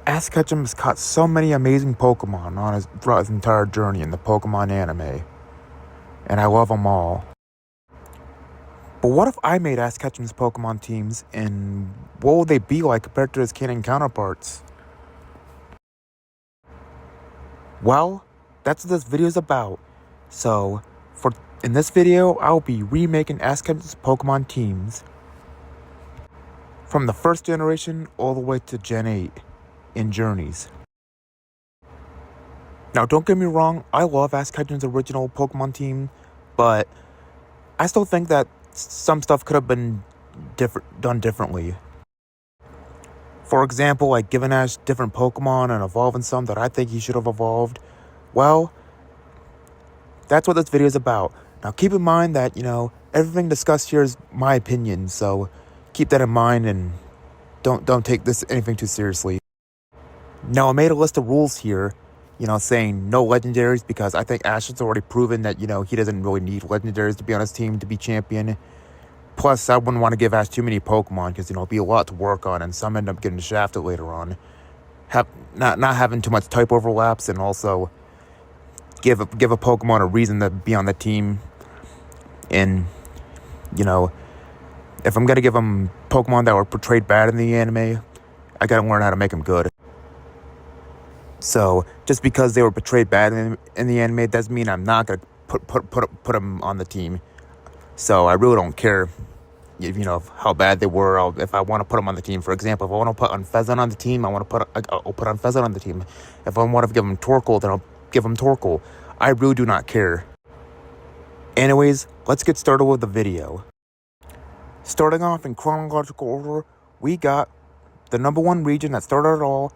Ash Ketchum has caught so many amazing Pokemon throughout his entire journey in the Pokemon anime, and I love them all. But what if I made Ash Ketchum's Pokemon teams, and what would they be like compared to his canon counterparts? Well, that's what this video is about. So, in this video, I'll be remaking Ash Ketchum's Pokemon teams from the first generation all the way to Gen 8 in Journeys. Now, don't get me wrong, I love Ash Ketchum's original Pokemon team, but I still think that some stuff could have been done differently. For example, like giving Ash different Pokemon and evolving some that I think he should have evolved. Well, that's what this video is about. Now, keep in mind that, everything discussed here is my opinion, so keep that in mind and don't take this anything too seriously. Now, I made a list of rules here, saying no legendaries because I think Ash has already proven that, he doesn't really need legendaries to be on his team to be champion. Plus, I wouldn't want to give Ash too many Pokemon because, it'll be a lot to work on and some end up getting shafted later on. Not having too much type overlaps and also give a Pokemon a reason to be on the team. And, if I'm going to give them Pokemon that were portrayed bad in the anime, I got to learn how to make them good. So, just because they were portrayed bad in the anime doesn't mean I'm not going to put them on the team. So, I really don't care, how bad they were. If I want to put them on the team, for example, if I want to put Unfezant on the team, I'll put Unfezant on the team. If I want to give them Torkoal, then I'll give them Torkoal. I really do not care. Anyways, let's get started with the video. Starting off in chronological order, we got the number one region that started it all,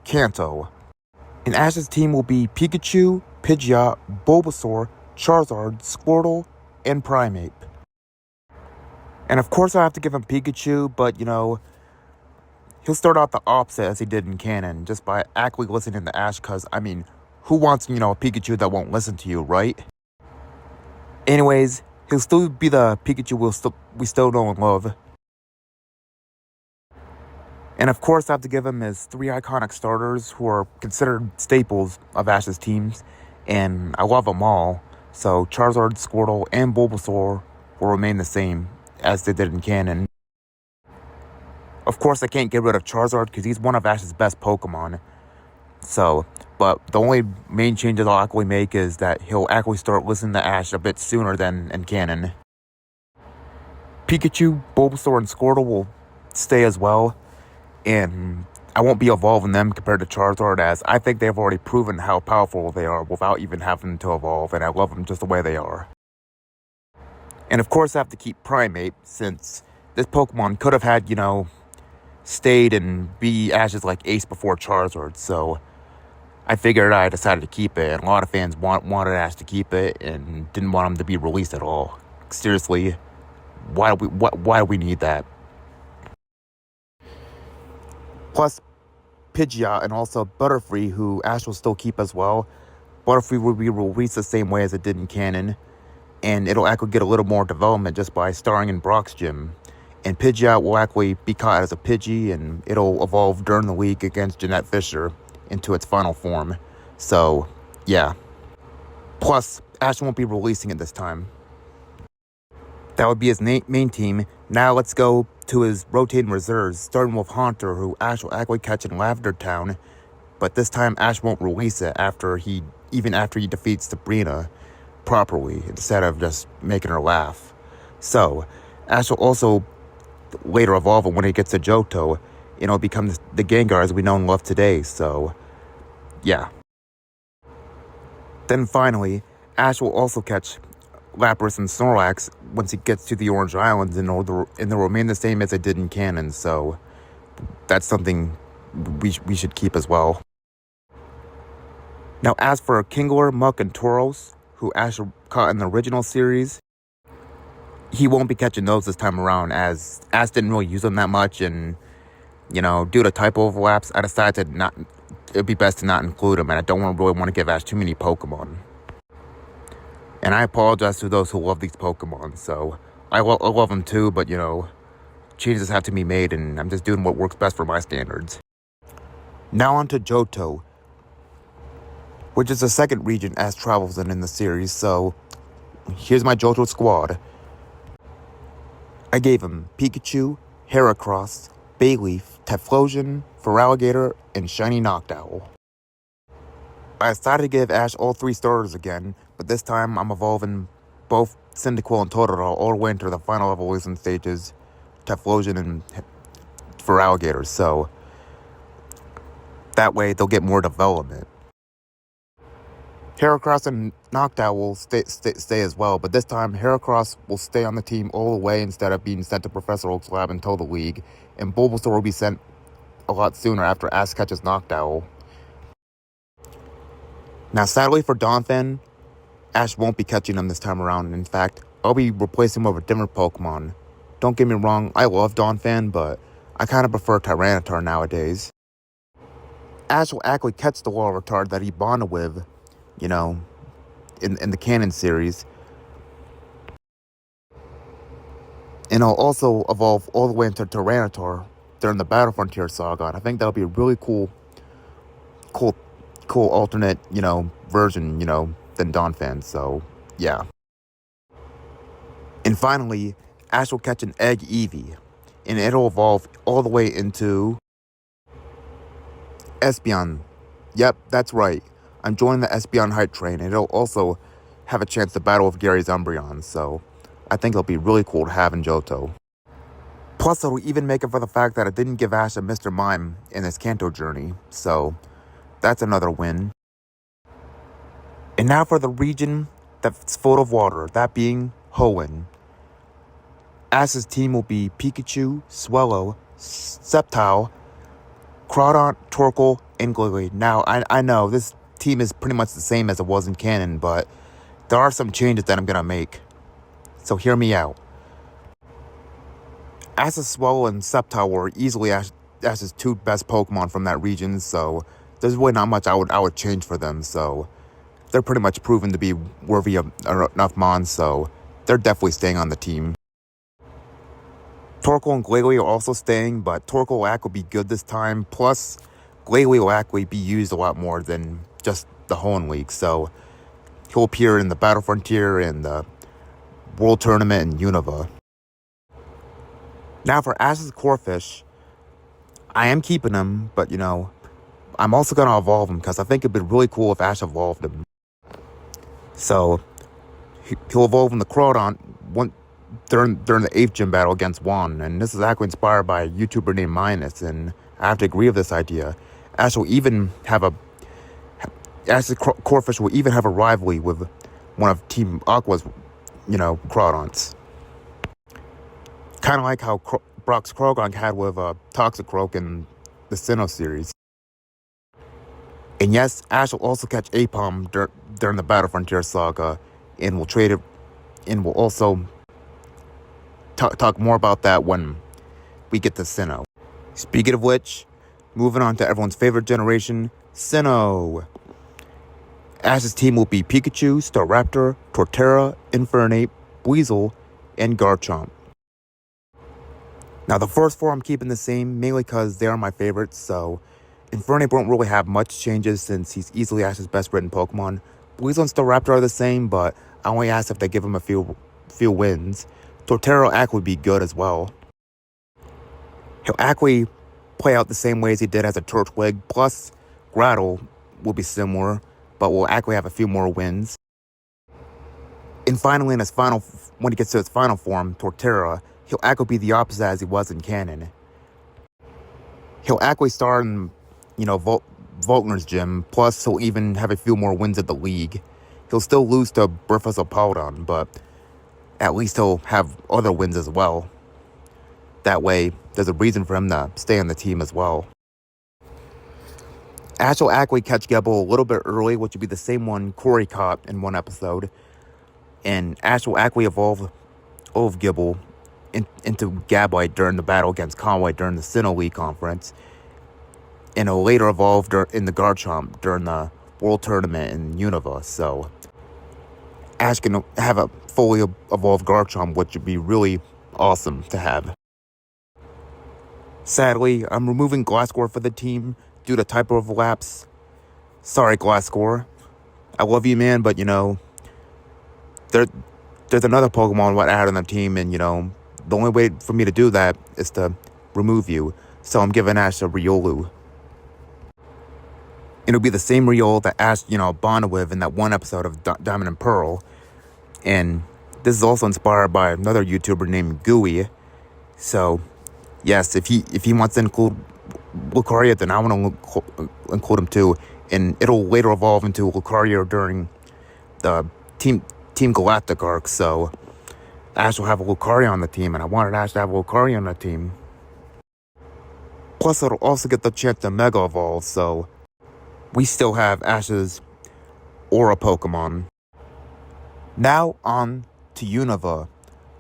Kanto. And Ash's team will be Pikachu, Pidgeot, Bulbasaur, Charizard, Squirtle, and Primeape. And of course I have to give him Pikachu, but he'll start out the opposite as he did in canon, just by actually listening to Ash, because, who wants, a Pikachu that won't listen to you, right? Anyways, he'll still be the Pikachu we still know and love. And of course, I have to give him his 3 iconic starters who are considered staples of Ash's teams, and I love them all. So Charizard, Squirtle, and Bulbasaur will remain the same as they did in canon. Of course, I can't get rid of Charizard because he's one of Ash's best Pokemon. But the only main changes I'll actually make is that he'll actually start listening to Ash a bit sooner than in canon. Pikachu, Bulbasaur, and Squirtle will stay as well, and I won't be evolving them compared to Charizard, as I think they've already proven how powerful they are without even having to evolve, and I love them just the way they are. And of course I have to keep Primeape, since this Pokemon could have had, stayed and be Ash's ace before Charizard, so I decided to keep it, and a lot of fans wanted Ash to keep it and didn't want him to be released at all. Seriously, why do we need that? Plus, Pidgeot and also Butterfree, who Ash will still keep as well. Butterfree will be released the same way as it did in canon, and it'll actually get a little more development just by starring in Brock's gym. And Pidgeot will actually be caught as a Pidgey, and it'll evolve during the week against Jeanette Fisher into its final form. So, yeah. Plus, Ash won't be releasing it this time. That would be his main team. Now let's go to his rotating reserves, starting with Haunter, who Ash will actually catch in Lavender Town. But this time, Ash won't release it even after he defeats Sabrina properly, instead of just making her laugh. So, Ash will also later evolve it when he gets to Johto, and it'll become the Gengar as we know and love today, so yeah. Then finally, Ash will also catch Lapras and Snorlax once he gets to the Orange Islands, and they'll remain the same as they did in canon, so that's something we should keep as well. Now, as for Kingler, Muck, and Tauros, who Ash caught in the original series, he won't be catching those this time around, as Ash didn't really use them that much, and due to type overlaps, I decided it'd be best to not include them, and I don't really want to give Ash too many Pokemon. And I apologize to those who love these Pokemon, so I love them too, but changes have to be made, and I'm just doing what works best for my standards. Now on to Johto, which is the second region Ash travels in the series, so here's my Johto squad. I gave him Pikachu, Heracross, Bayleaf, Typhlosion, Feraligatr, and Shiny Noctowl. I decided to give Ash all 3 starters again, but this time I'm evolving both Cyndaquil and Totodile all the way into the final evolution stages, Typhlosion and Feraligatr, so that way they'll get more development. Heracross and Noctowl will stay as well, but this time Heracross will stay on the team all the way instead of being sent to Professor Oak's lab and Total League, and Bulbasaur will be sent a lot sooner after Ash catches Noctowl. Now sadly for Donphan, Ash won't be catching him this time around. In fact, I'll be replacing him with a different Pokemon. Don't get me wrong, I love Donphan, but I kind of prefer Tyranitar nowadays. Ash will actually catch the Larvitar that he bonded with, in the canon series. And I'll also evolve all the way into Tyranitar during the Battle Frontier saga. And I think that'll be a really cool alternate, version, than Donphan. So, yeah. And finally, Ash will catch an Egg Eevee, and it'll evolve all the way into Espeon. Yep, that's right. I'm joining the Espeon hype train, and it'll also have a chance to battle with Gary's Umbreon, so I think it'll be really cool to have in Johto. Plus, it'll even make up for the fact that it didn't give Ash a Mr. Mime in his Kanto journey, so that's another win. And now for the region that's full of water, that being Hoenn. Ash's team will be Pikachu, Swellow, Sceptile, Crawdaunt, Torkoal, and Gliggly. Now, I know this team is pretty much the same as it was in canon, but there are some changes that I'm going to make. So hear me out. Ash's Swellow and Sceptile were easily Ash's 2 best Pokemon from that region, so there's really not much I would change for them, so they're pretty much proven to be worthy of enough Mons, so they're definitely staying on the team. Torkoal and Gliggly are also staying, but Torkoal will actually be good this time, plus Gliggly will actually be used a lot more than just the Hoenn League, so he'll appear in the Battle Frontier and the World Tournament and Unova. Now for Ash's Corphish, I am keeping him, but I'm also going to evolve him because I think it'd be really cool if Ash evolved him. So he'll evolve in the Crawdaunt during the 8th gym battle against Juan, and this is actually inspired by a YouTuber named Minus, and I have to agree with this idea. Ash's Corphish will even have a rivalry with one of Team Aqua's, Crawdaunts. Kind of like how Brock's Croagunk had with Toxicroak in the Sinnoh series. And yes, Ash will also catch Apom during the Battle Frontier saga, and we'll trade it, and we'll also talk more about that when we get to Sinnoh. Speaking of which, moving on to everyone's favorite generation, Sinnoh. Ash's team will be Pikachu, Staraptor, Torterra, Infernape, Weasel, and Garchomp. Now the first 4 I'm keeping the same, mainly because they are my favorites, so Infernape won't really have much changes since he's easily Ash's best written Pokemon. Weasel and Staraptor are the same, but I only ask if they give him a few wins. Torterra will actually be good as well. He'll actually play out the same way as he did as a Turtwig, plus Grattle will be similar, but will actually have a few more wins. And finally, when he gets to his final form, Torterra, he'll actually be the opposite as he was in canon. He'll actually start in, Volkner's gym, plus he'll even have a few more wins at the league. He'll still lose to Professor Paladon, but at least he'll have other wins as well. That way, there's a reason for him to stay on the team as well. Ash will actually catch Gebel a little bit early, which would be the same one Corey caught in one episode. And Ash will actually evolve Gebel into Gabite during the battle against Conway during the Sinnoh League Conference. And it'll later evolve in the Garchomp during the World Tournament in Unova. So Ash can have a fully evolved Garchomp, which would be really awesome to have. Sadly, I'm removing Glasgow for the team due to type overlaps. Sorry, Glasgow. I love you, man, but there, there's another Pokemon what I had on the team, and the only way for me to do that is to remove you. So I'm giving Ash a Riolu. It'll be the same Riolu that Ash, bonded with in that one episode of Diamond and Pearl. And this is also inspired by another YouTuber named Gooey. So, yes, if he wants to include Lucario, then I want to include him too. And it'll later evolve into Lucario during the Team Galactic arc. So, Ash will have a Lucario on the team, and I wanted Ash to have a Lucario on the team. Plus, it'll also get the chance to Mega Evolve, so we still have Ash's Aura Pokemon. Now on to Unova,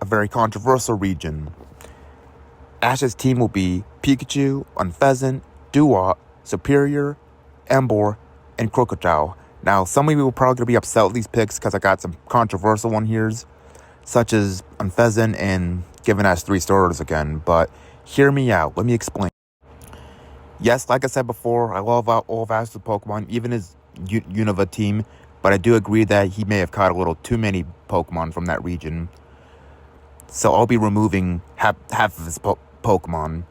a very controversial region. Ash's team will be Pikachu, Unpheasant, Duat, Superior, Emboar, and Crocodile. Now, some of you will probably going to be upset with these picks because I got some controversial one here, such as Unpheasant and giving Ash 3 starters again, but hear me out. Let me explain. Yes, like I said before, I love all of Ash's Pokemon, even his Unova team, but I do agree that he may have caught a little too many Pokemon from that region. So I'll be removing half of his Pokemon.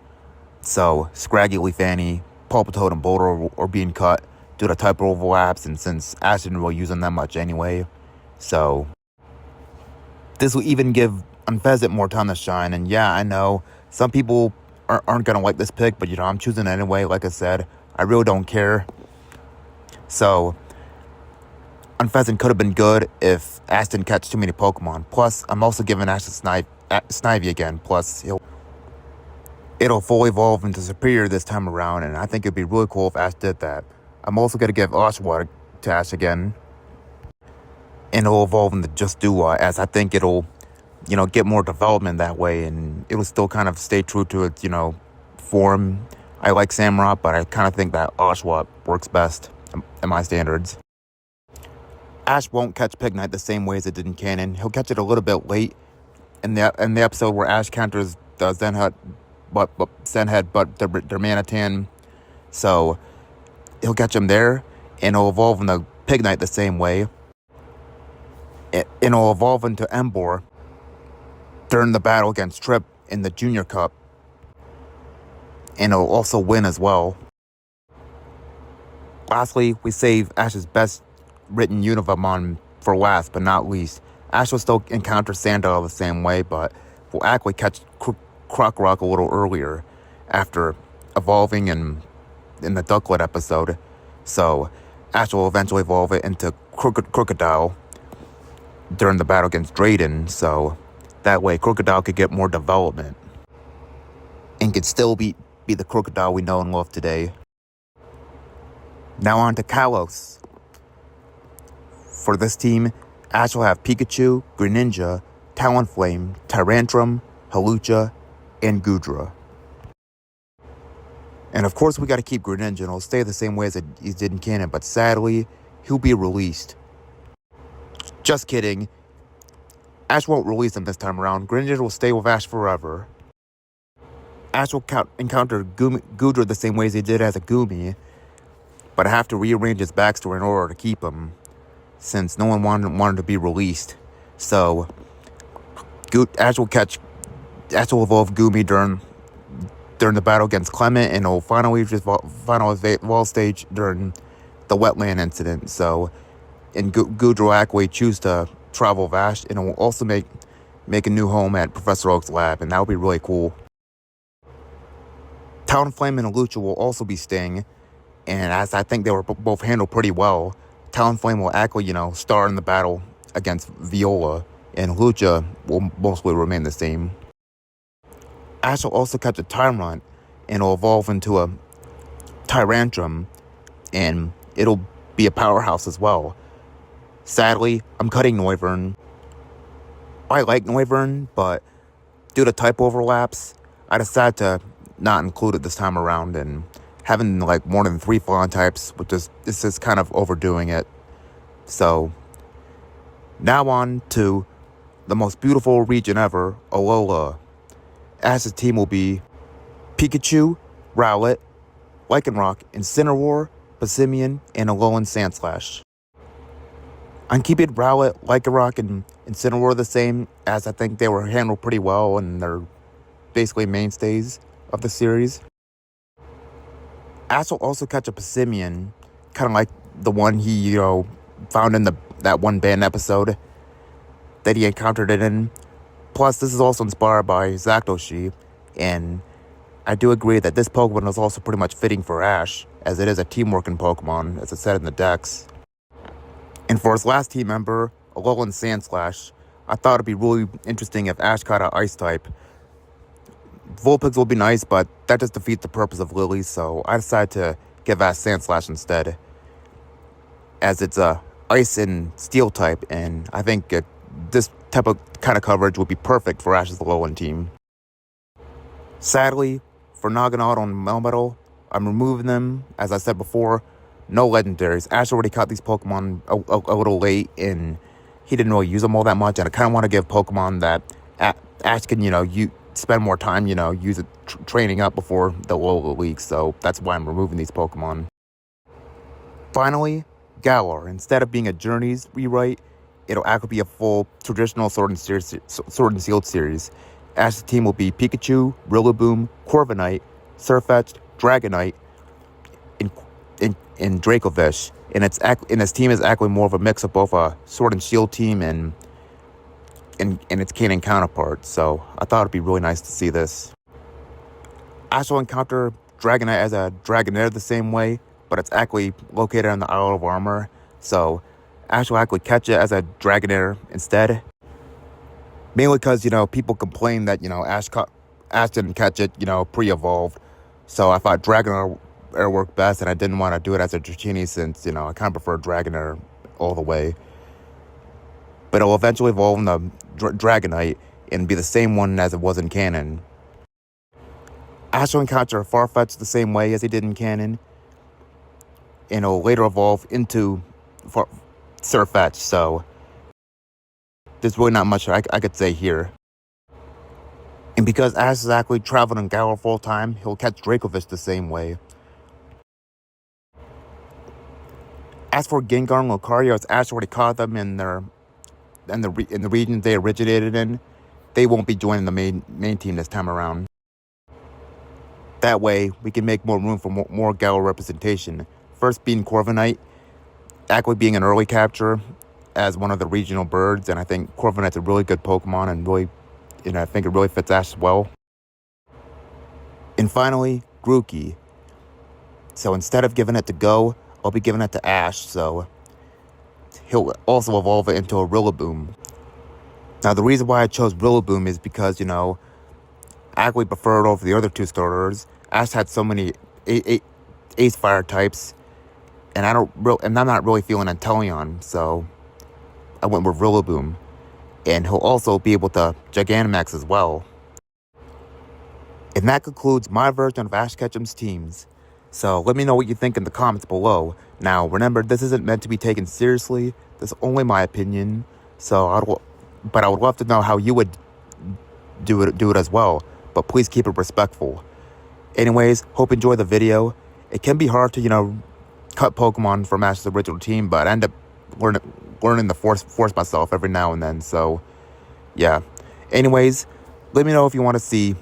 So Scraggy, Leafani, Palpitoad, and Boulder are being cut due to type overlaps, and since Ash didn't really use them that much anyway. So this will even give Unpheasant more time to shine. And yeah, I know some people aren't going to like this pick, but I'm choosing it anyway. Like I said, I really don't care. So Unpheasant could have been good if Ash didn't catch too many Pokemon. Plus, I'm also giving Ash a Snivy again. Plus, it'll fully evolve into Superior this time around, and I think it'd be really cool if Ash did that. I'm also going to give Oshawott to Ash again, and it'll evolve into just Duat, as I think it'll get more development that way, and it will still kind of stay true to its, form. I like Samurott, but I kind of think that Oshawott works best in my standards. Ash won't catch Pignite the same way as it did in canon. He'll catch it a little bit late in the episode where Ash counters the Zenhead, but their Manatan. So he'll catch him there, and he'll evolve into Pignite the same way. And he'll evolve into Emboar during the battle against Trip in the Junior Cup. And he'll also win as well. Lastly, we save Ash's best written Univamon for last but not least. Ash will still encounter Sandile the same way, but will actually catch Krokorok a little earlier after evolving in the Ducklet episode. So Ash will eventually evolve it into Crocodile during the battle against Drayden, so that way Crocodile could get more development and could still be the Crocodile we know and love today. Now on to Kalos. For this team, Ash will have Pikachu, Greninja, Talonflame, Tyrantrum, Hawlucha, and Goodra. And of course we gotta keep Greninja, and it'll stay the same way as he did in canon, but sadly, he'll be released. Just kidding. Ash won't release him this time around. Greninja will stay with Ash forever. Ash will encounter Goodra the same way as he did as a Goomy, but I have to rearrange his backstory in order to keep him, since no one wanted to be released. So Ash will evolve Goomy during the battle against Clement, and he'll finally reach his final evolve stage during the wetland incident. So, and Goodra will actually choose to travel with Ash, and it will also make a new home at Professor Oak's lab, and that would be really cool. Talonflame and Hawlucha will also be staying, and as I think they were both handled pretty well, Talonflame will actually, star in the battle against Viola, and Hawlucha will mostly remain the same. Ash will also catch a Tyrant, and it'll evolve into a Tyrantrum, and it'll be a powerhouse as well. Sadly, I'm cutting Noivern. I like Noivern, but due to type overlaps, I decided to not include it this time around, and having more than 3 flying types, this is kind of overdoing it. So now on to the most beautiful region ever, Alola. Ash's team will be Pikachu, Rowlet, Lycanroc, Incineroar, Passimian, and Alolan Sandslash. I'm keeping Rowlet, Lycanroc, and Incineroar the same, as I think they were handled pretty well and they're basically mainstays of the series. Ash will also catch a Passimian, kind of like the one he, found in that one band episode that he encountered it in. Plus, this is also inspired by Zapdoshi, and I do agree that this Pokemon is also pretty much fitting for Ash, as it is a teamworking Pokemon, as it said in the Dex. And for his last team member, Alolan Sandslash, I thought it'd be really interesting if Ash caught an Ice-type. Vulpix will be nice, but that just defeats the purpose of Lily, so I decided to give Ash Sandslash instead, as it's a Ice and Steel type, and I think this type of kind of coverage would be perfect for Ash's Alolan team. Sadly, for Naganadel and Melmetal, I'm removing them, as I said before, no legendaries. Ash already caught these Pokemon a little late, and he didn't really use them all that much, and I kind of want to give Pokemon that Ash can, spend more time, use it training up before the Alola leaks, so that's why I'm removing these Pokemon. Finally, Galar. Instead of being a Journeys rewrite, it'll actually be a full traditional Sword and Shield series. Ash's team will be Pikachu, Rillaboom, Corviknight, Sirfetch'd, Dragonite, and Dracovish. And his team is actually more of a mix of both a Sword and Shield team and its canon counterpart. So I thought it'd be really nice to see this. Ash will encounter Dragonite as a Dragonair the same way, but it's actually located on the Isle of Armor. So Ash will actually catch it as a Dragonair instead. Mainly because, people complain that, Ash didn't catch it, pre-evolved. So I thought Dragonair worked best, and I didn't want to do it as a Dratini since, I kind of prefer Dragonair all the way. But it'll eventually evolve into Dragonite and be the same one as it was in canon. Ash will encounter Farfetch'd the same way as he did in canon, and it'll later evolve into Sirfetch'd, so there's really not much I could say here. And because Ash is actually traveling in Galar full time, he'll catch Dracovish the same way. As for Gengar and Lucario, as Ash already caught them in the region they originated in, they won't be joining the main team this time around. That way, we can make more room for more Galar representation. First being Corviknight, actually being an early capture as one of the regional birds, and I think Corviknight's a really good Pokemon, and I think it really fits Ash well. And finally, Grookey. So instead of giving it to Go, I'll be giving it to Ash, so he'll also evolve it into a Rillaboom. Now, the reason why I chose Rillaboom is because, I actually prefer it over the other two starters. Ash had so many Ace Fire types, and I'm not really feeling Inteleon, so I went with Rillaboom. And he'll also be able to Gigantamax as well. And that concludes my version of Ash Ketchum's teams. So let me know what you think in the comments below. Now, remember, this isn't meant to be taken seriously. This is only my opinion. But I would love to know how you would do it as well. But please keep it respectful. Anyways, hope you enjoy the video. It can be hard to, cut Pokemon from Ash's original team, but I end up learning to force myself every now and then. So, yeah. Anyways, let me know if you want to see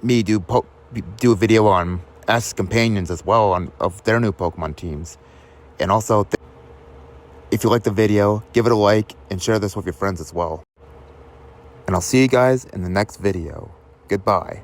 me do a video on Ash's companions as well of their new Pokemon teams. And also, if you like the video, give it a like and share this with your friends as well. And I'll see you guys in the next video. Goodbye.